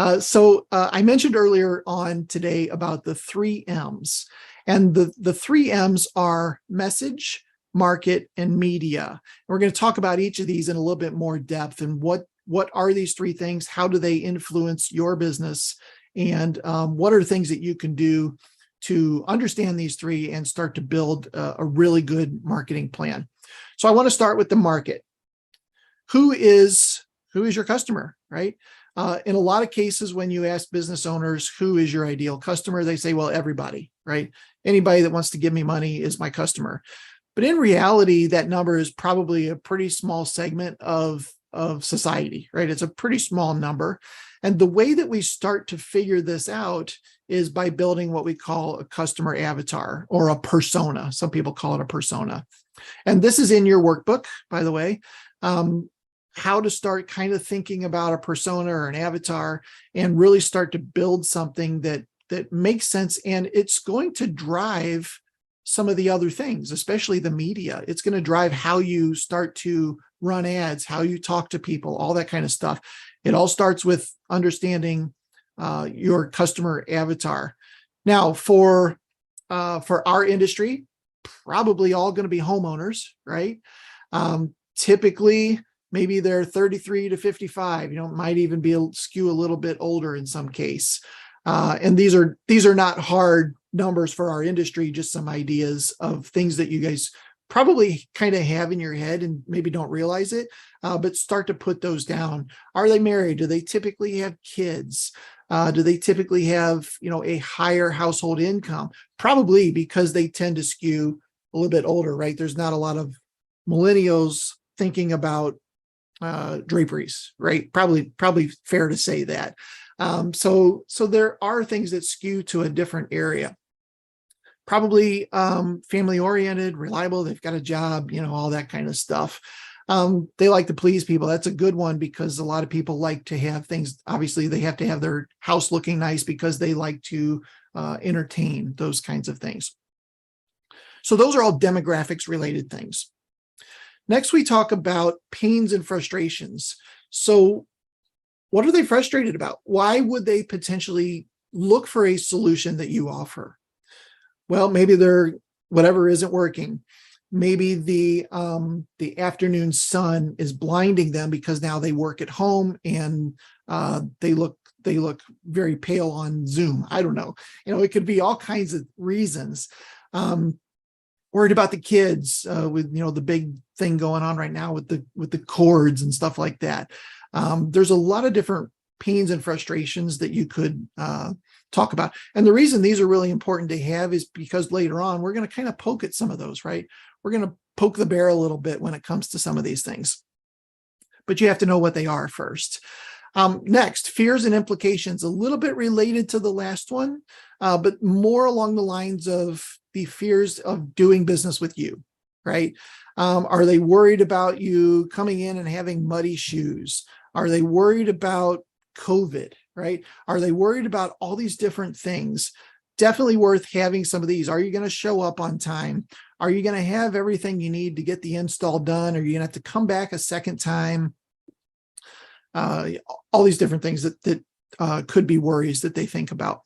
I mentioned earlier on today about the 3 M's, and the 3 M's are message, market, and media. We're going to talk about each of these in a little bit more depth and what are these 3 things, how do they influence your business, and what are things that you can do to understand these 3 and start to build a really good marketing plan. So I want to start with the market. Who is your customer, right? In a lot of cases, when you ask business owners, who is your ideal customer, they say, well, everybody, right? Anybody that wants to give me money is my customer. But in reality, that number is probably a pretty small segment of society, right? It's a pretty small number. And the way that we start to figure this out is by building what we call a customer avatar or a persona. Some people call it a persona. And this is in your workbook, by the way. How to start kind of thinking about a persona or an avatar and really start to build something that makes sense. And it's going to drive some of the other things, especially the media. It's going to drive how you start to run ads, how you talk to people, all that kind of stuff. It all starts with understanding your customer avatar. Now, for our industry, probably all going to be homeowners, right? Typically, maybe they're 33 to 55, might even be skew a little bit older in some case. And these are not hard numbers for our industry, just some ideas of things that you guys probably kind of have in your head and maybe don't realize it, but start to put those down. Are they married? Do they typically have kids? Do they typically have, a higher household income? Probably, because they tend to skew a little bit older, right? There's not a lot of millennials thinking about draperies, right? Probably fair to say that. So there are things that skew to a different area. Probably family oriented, reliable. They've got a job, all that kind of stuff. They like to please people. That's a good one because a lot of people like to have things. Obviously, they have to have their house looking nice because they like to entertain, those kinds of things. So those are all demographics related things. Next, we talk about pains and frustrations. So what are they frustrated about? Why would they potentially look for a solution that you offer? Well, maybe whatever isn't working. Maybe the afternoon sun is blinding them because now they work at home and they look very pale on Zoom. I don't know. It could be all kinds of reasons. Worried about the kids with the big thing going on right now with the cords and stuff like that. There's a lot of different pains and frustrations that you could talk about. And the reason these are really important to have is because later on we're going to kind of poke at some of those, right? We're going to poke the bear a little bit when it comes to some of these things, but you have to know what they are first. Next, fears and implications, a little bit related to the last one, but more along the lines of the fears of doing business with you, right? Are they worried about you coming in and having muddy shoes? Are they worried about COVID, right? Are they worried about all these different things? Definitely worth having some of these. Are you going to show up on time? Are you going to have everything you need to get the install done? Are you going to have to come back a second time? All these different things that could be worries that they think about.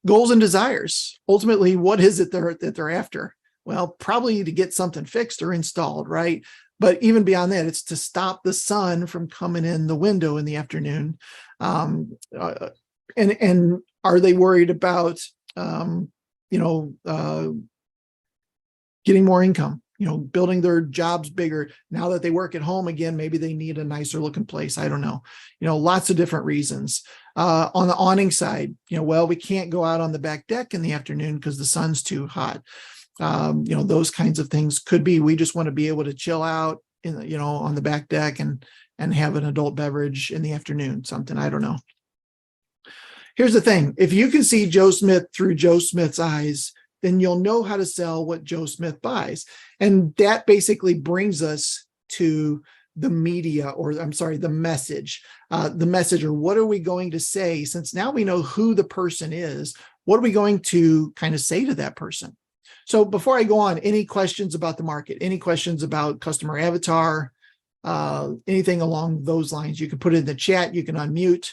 Goals and desires. Ultimately, what is it that they're after? Well, probably to get something fixed or installed, right? But even beyond that, it's to stop the sun from coming in the window in the afternoon. And are they worried about, getting more income? Building their jobs bigger. Now that they work at home again, maybe they need a nicer looking place. I don't know. Lots of different reasons. On the awning side, well, we can't go out on the back deck in the afternoon because the sun's too hot. Those kinds of things could be, we just want to be able to chill out on the back deck and have an adult beverage in the afternoon, something, I don't know. Here's the thing. If you can see Joe Smith through Joe Smith's eyes, then you'll know how to sell what Joe Smith buys. And that basically brings us to the media, or I'm sorry, the message, or what are we going to say? Since now we know who the person is, what are we going to kind of say to that person? So before I go on, any questions about the market, any questions about customer avatar, anything along those lines, you can put it in the chat, you can unmute.